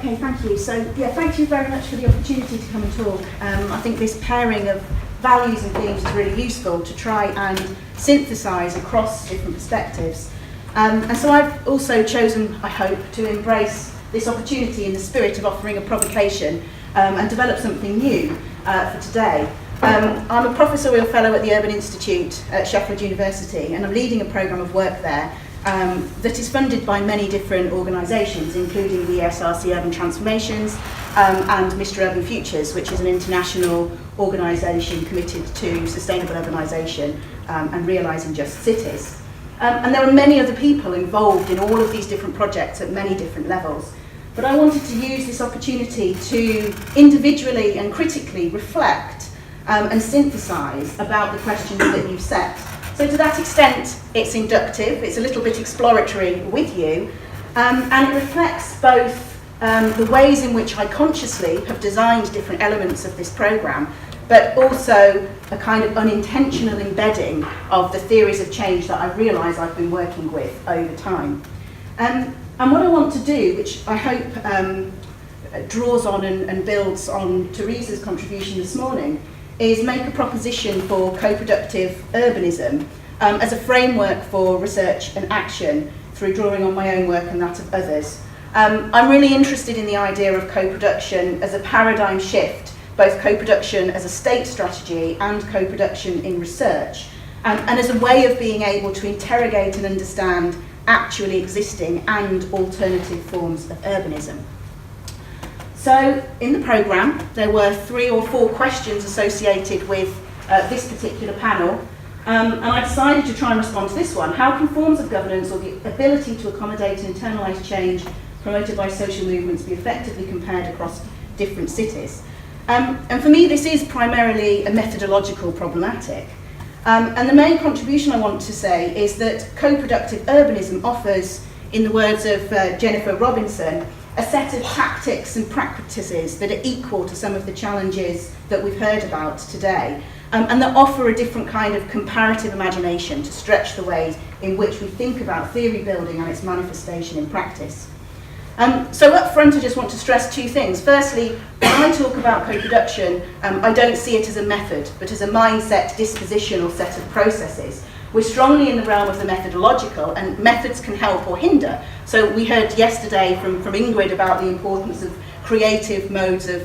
Okay, thank you. So, thank you very much for the opportunity to come and talk. I think this pairing of values and themes is really useful to try and synthesise across different perspectives. And so I've also chosen, I hope, to embrace this opportunity in the spirit of offering a provocation and develop something new for today. I'm a professorial fellow at the Urban Institute at Sheffield University, and I'm leading a programme of work there that is funded by many different organisations, including the ESRC Urban Transformations and Mr Urban Futures, which is an international organisation committed to sustainable urbanisation and realising just cities. And there are many other people involved in all of these different projects at many different levels. But I wanted to use this opportunity to individually and critically reflect and synthesise about the questions that you've set. So to that extent, it's inductive, it's a little bit exploratory with you, and it reflects both the ways in which I consciously have designed different elements of this programme, but also a kind of unintentional embedding of the theories of change that I realise I've been working with over time. And what I want to do, which I hope draws on and builds on Teresa's contribution this morning, is make a proposition for co-productive urbanism as a framework for research and action through drawing on my own work and that of others. I'm really interested in the idea of co-production as a paradigm shift, both co-production as a state strategy and co-production in research, and as a way of being able to interrogate and understand actually existing and alternative forms of urbanism. So in the programme, there were 3 or 4 questions associated with this particular panel, and I decided to try and respond to this one. How can forms of governance or the ability to accommodate and internalise change promoted by social movements be effectively compared across different cities? And for me, this is primarily a methodological problematic. And the main contribution I want to say is that co-productive urbanism offers, in the words of Jennifer Robinson, a set of tactics and practices that are equal to some of the challenges that we've heard about today, and that offer a different kind of comparative imagination to stretch the ways in which we think about theory building and its manifestation in practice. So up front, I just want to stress 2 things. Firstly, when I talk about co-production, I don't see it as a method, but as a mindset, disposition, or set of processes. We're strongly in the realm of the methodological, and methods can help or hinder. So we heard yesterday from Ingrid about the importance of creative modes of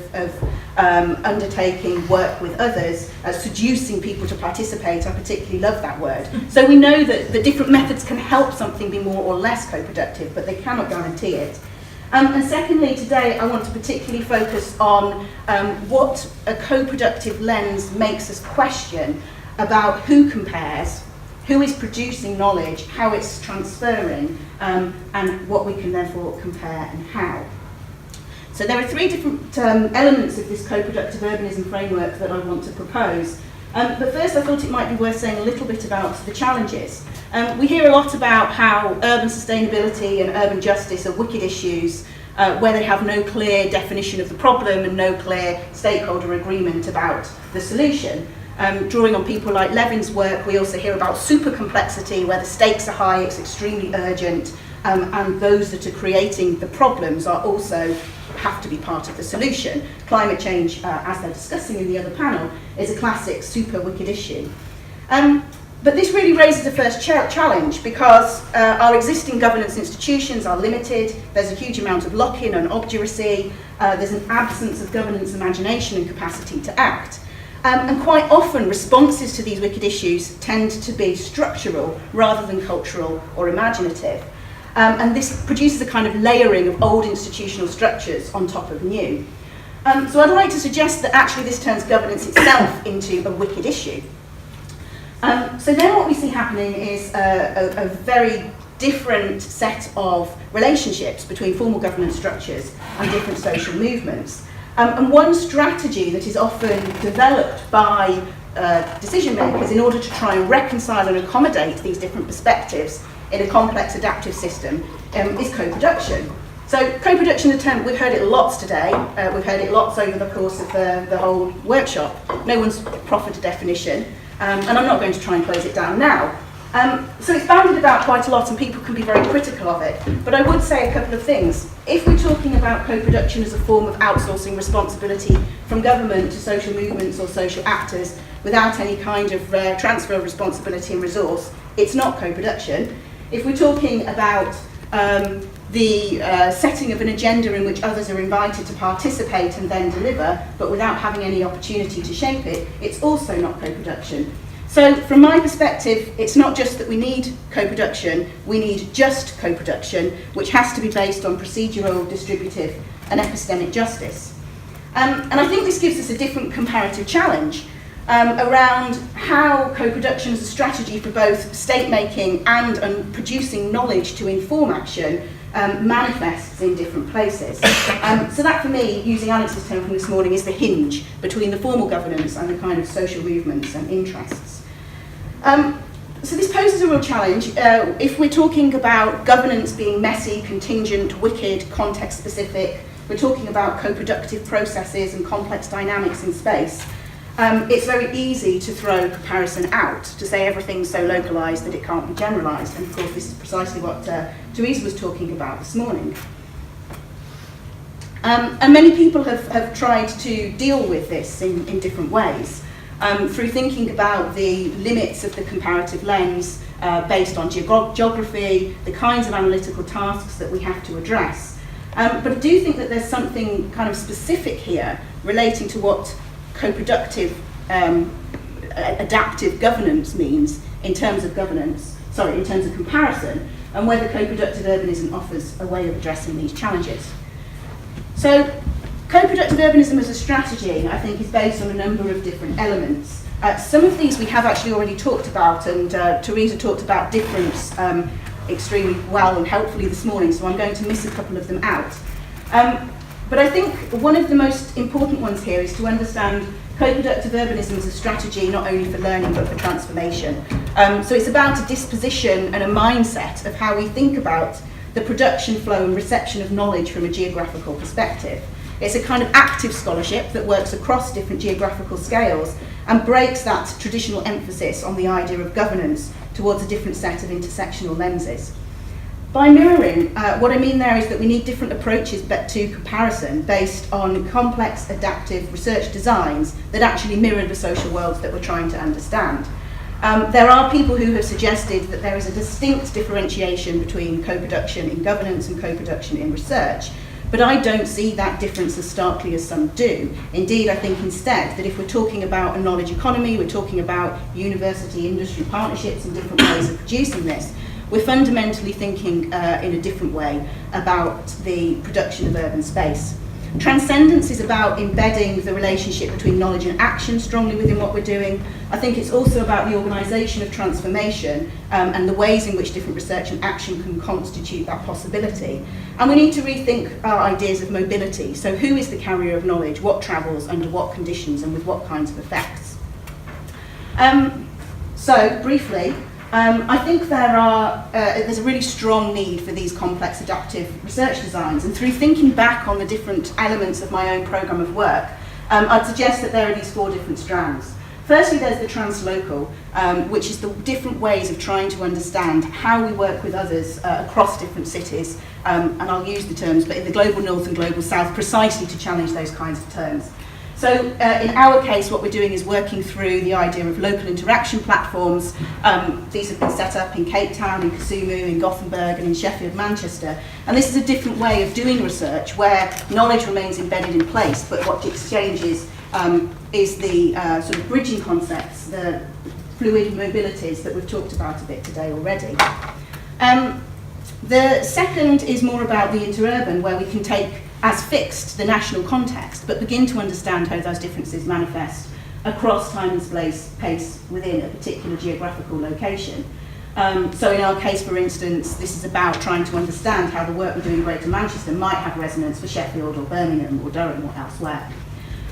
undertaking work with others, seducing people to participate. I particularly love that word. So we know that the different methods can help something be more or less co-productive, but they cannot guarantee it. And secondly, today I want to particularly focus on what a co-productive lens makes us question about who compares, who is producing knowledge, how it's transferring, and what we can therefore compare and how. So there are 3 different elements of this co-productive urbanism framework that I want to propose. But first I thought it might be worth saying a little bit about the challenges. We hear a lot about how urban sustainability and urban justice are wicked issues where they have no clear definition of the problem and no clear stakeholder agreement about the solution. Drawing on people like Levin's work, we also hear about super complexity, where the stakes are high, it's extremely urgent, and those that are creating the problems are also have to be part of the solution. Climate change, as they're discussing in the other panel, is a classic super wicked issue. But this really raises a first challenge, because our existing governance institutions are limited, there's a huge amount of lock-in and obduracy, there's an absence of governance imagination and capacity to act. And quite often responses to these wicked issues tend to be structural rather than cultural or imaginative. And this produces a kind of layering of old institutional structures on top of new. So I'd like to suggest that actually this turns governance itself into a wicked issue. So then what we see happening is a very different set of relationships between formal governance structures and different social movements. And one strategy that is often developed by decision makers in order to try and reconcile and accommodate these different perspectives in a complex adaptive system is co-production. So co-production, the term, we've heard it lots today, we've heard it lots over the course of the whole workshop. No one's proffered a definition, and I'm not going to try and close it down now. So it's bounded about quite a lot and people can be very critical of it, but I would say a couple of things. If we're talking about co-production as a form of outsourcing responsibility from government to social movements or social actors without any kind of transfer of responsibility and resource, it's not co-production. If we're talking about the setting of an agenda in which others are invited to participate and then deliver, but without having any opportunity to shape it, it's also not co-production. So from my perspective, it's not just that we need co-production, we need just co-production, which has to be based on procedural, distributive and epistemic justice. And I think this gives us a different comparative challenge around how co-production as a strategy for both state-making and producing knowledge to inform action manifests in different places. So that for me, using Alex's term from this morning, is the hinge between the formal governance and the kind of social movements and interests. So this poses a real challenge. If we're talking about governance being messy, contingent, wicked, context-specific, we're talking about co-productive processes and complex dynamics in space, it's very easy to throw comparison out, to say everything's so localised that it can't be generalised. And of course, this is precisely what Teresa was talking about this morning. And many people have tried to deal with this in different ways, through thinking about the limits of the comparative lens based on geography, the kinds of analytical tasks that we have to address. But I do think that there's something kind of specific here relating to what co-productive adaptive governance means in terms of comparison, and whether co-productive urbanism offers a way of addressing these challenges. So co-productive urbanism as a strategy, I think, is based on a number of different elements. Some of these we have actually already talked about, and Teresa talked about difference extremely well and helpfully this morning, so I'm going to miss a couple of them out. But I think one of the most important ones here is to understand co-productive urbanism as a strategy not only for learning but for transformation. So it's about a disposition and a mindset of how we think about the production, flow and reception of knowledge from a geographical perspective. It's a kind of active scholarship that works across different geographical scales and breaks that traditional emphasis on the idea of governance towards a different set of intersectional lenses. By mirroring, what I mean there is that we need different approaches to comparison based on complex adaptive research designs that actually mirror the social worlds that we're trying to understand. There are people who have suggested that there is a distinct differentiation between co-production in governance and co-production in research, but I don't see that difference as starkly as some do. Indeed, I think instead that if we're talking about a knowledge economy, we're talking about university-industry partnerships and different ways of producing this, we're fundamentally thinking in a different way about the production of urban space. Transcendence is about embedding the relationship between knowledge and action strongly within what we're doing. I think it's also about the organisation of transformation and the ways in which different research and action can constitute that possibility. And we need to rethink our ideas of mobility. So who is the carrier of knowledge, what travels, under what conditions and with what kinds of effects? So briefly, I think there's a really strong need for these complex adaptive research designs, and through thinking back on the different elements of my own programme of work, I'd suggest that there are these 4 different strands. Firstly, there's the translocal, which is the different ways of trying to understand how we work with others across different cities, and I'll use the terms, but in the global north and global south, precisely to challenge those kinds of terms. So in our case, what we're doing is working through the idea of local interaction platforms. These have been set up in Cape Town, in Kisumu, in Gothenburg and in Sheffield, Manchester. And this is a different way of doing research where knowledge remains embedded in place, but what exchanges is the sort of bridging concepts, the fluid mobilities that we've talked about a bit today already. The second is more about the interurban, where we can take as fixed the national context, but begin to understand how those differences manifest across time and space within a particular geographical location. So in our case, for instance, this is about trying to understand how the work we do in Greater Manchester might have resonance for Sheffield or Birmingham or Durham or elsewhere.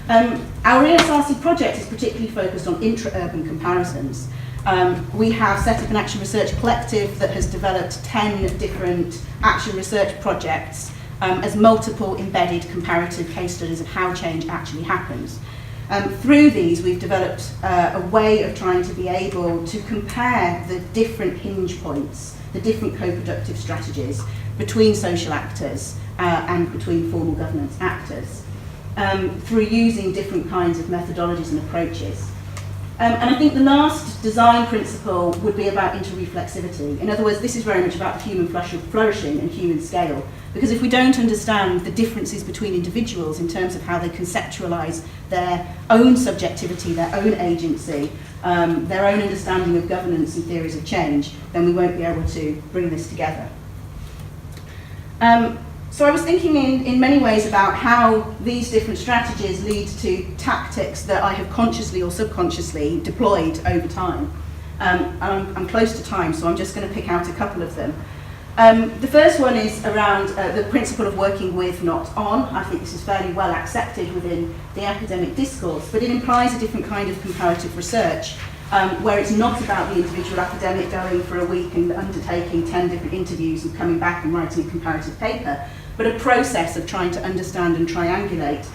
Our ESRC project is particularly focused on intra-urban comparisons. We have set up an action research collective that has developed 10 different action research projects as multiple embedded comparative case studies of how change actually happens. Through these, we've developed a way of trying to be able to compare the different hinge points, the different co-productive strategies between social actors and between formal governance actors, through using different kinds of methodologies and approaches. And I think the last design principle would be about interreflexivity. In other words, this is very much about human flourishing and human scale. Because if we don't understand the differences between individuals in terms of how they conceptualise their own subjectivity, their own agency, their own understanding of governance and theories of change, then we won't be able to bring this together. So I was thinking in many ways about how these different strategies lead to tactics that I have consciously or subconsciously deployed over time. And I'm close to time, so I'm just going to pick out a couple of them. The first one is around the principle of working with, not on. I think this is fairly well accepted within the academic discourse, but it implies a different kind of comparative research, where it's not about the individual academic going for a week and undertaking 10 different interviews and coming back and writing a comparative paper, but a process of trying to understand and triangulate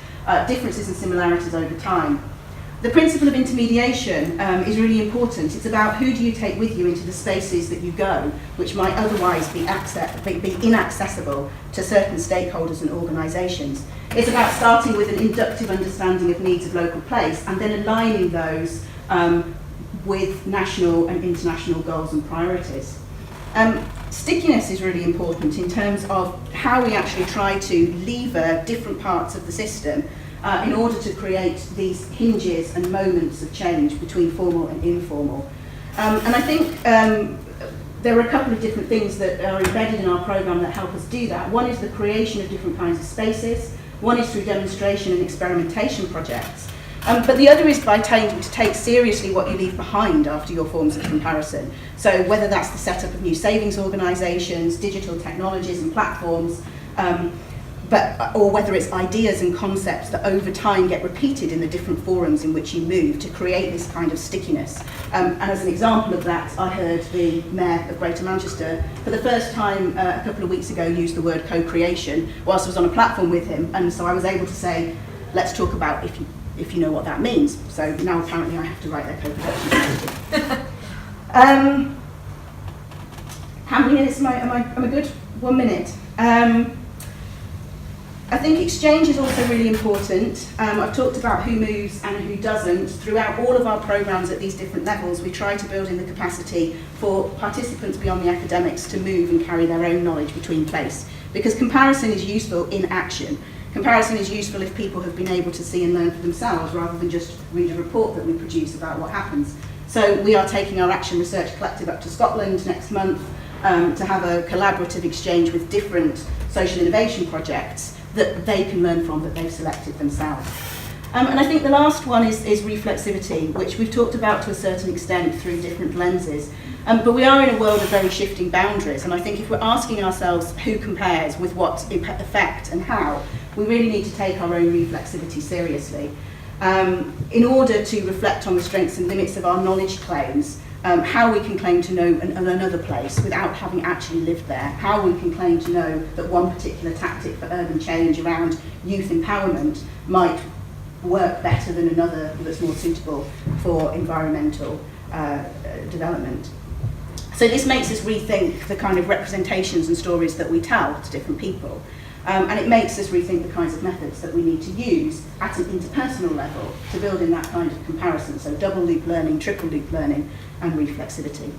differences and similarities over time. The principle of intermediation is really important. It's about who do you take with you into the spaces that you go, which might otherwise be inaccessible to certain stakeholders and organisations. It's about starting with an inductive understanding of needs of local place and then aligning those with national and international goals and priorities. Stickiness is really important in terms of how we actually try to lever different parts of the system in order to create these hinges and moments of change between formal and informal. And I think there are a couple of different things that are embedded in our programme that help us do that. One is the creation of different kinds of spaces. One is through demonstration and experimentation projects. But the other is by trying to take seriously what you leave behind after your forms of comparison. So whether that's the setup of new savings organisations, digital technologies and platforms, or whether it's ideas and concepts that over time get repeated in the different forums in which you move to create this kind of stickiness. And as an example of that, I heard the Mayor of Greater Manchester for the first time a couple of weeks ago use the word co-creation whilst I was on a platform with him, and so I was able to say, let's talk about if you know what that means. So now apparently I have to write their co-production strategy. How many minutes am I good? 1 minute. I think exchange is also really important. I've talked about who moves and who doesn't. Throughout all of our programmes at these different levels, we try to build in the capacity for participants beyond the academics to move and carry their own knowledge between place. Because comparison is useful in action. Comparison is useful if people have been able to see and learn for themselves rather than just read a report that we produce about what happens. So we are taking our Action Research Collective up to Scotland next month to have a collaborative exchange with different social innovation projects that they can learn from, that they've selected themselves. And I think the last one is reflexivity, which we've talked about to a certain extent through different lenses. But we are in a world of very shifting boundaries, and I think if we're asking ourselves who compares with what effect and how, we really need to take our own reflexivity seriously. In order to reflect on the strengths and limits of our knowledge claims, how we can claim to know another place without having actually lived there, how we can claim to know that one particular tactic for urban change around youth empowerment might work better than another that's more suitable for environmental development. So this makes us rethink the kind of representations and stories that we tell to different people. And it makes us rethink the kinds of methods that we need to use at an interpersonal level to build in that kind of comparison. So double loop learning, triple loop learning, and reflexivity.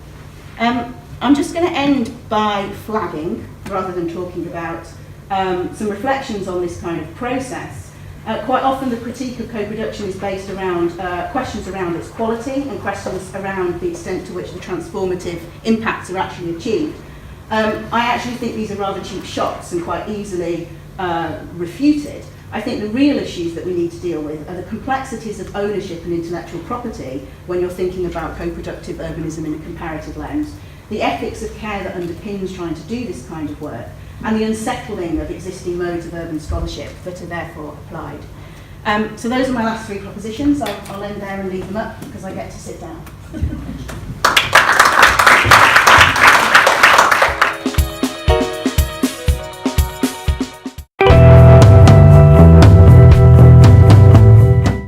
I'm just going to end by flagging, rather than talking about some reflections on this kind of process. Quite often the critique of co-production is based around questions around its quality and questions around the extent to which the transformative impacts are actually achieved. I actually think these are rather cheap shots and quite easily refuted. I think the real issues that we need to deal with are the complexities of ownership and intellectual property when you're thinking about co-productive urbanism in a comparative lens, the ethics of care that underpins trying to do this kind of work, and the unsettling of existing modes of urban scholarship that are therefore applied. So those are my last three propositions. I'll end there and leave them up because I get to sit down.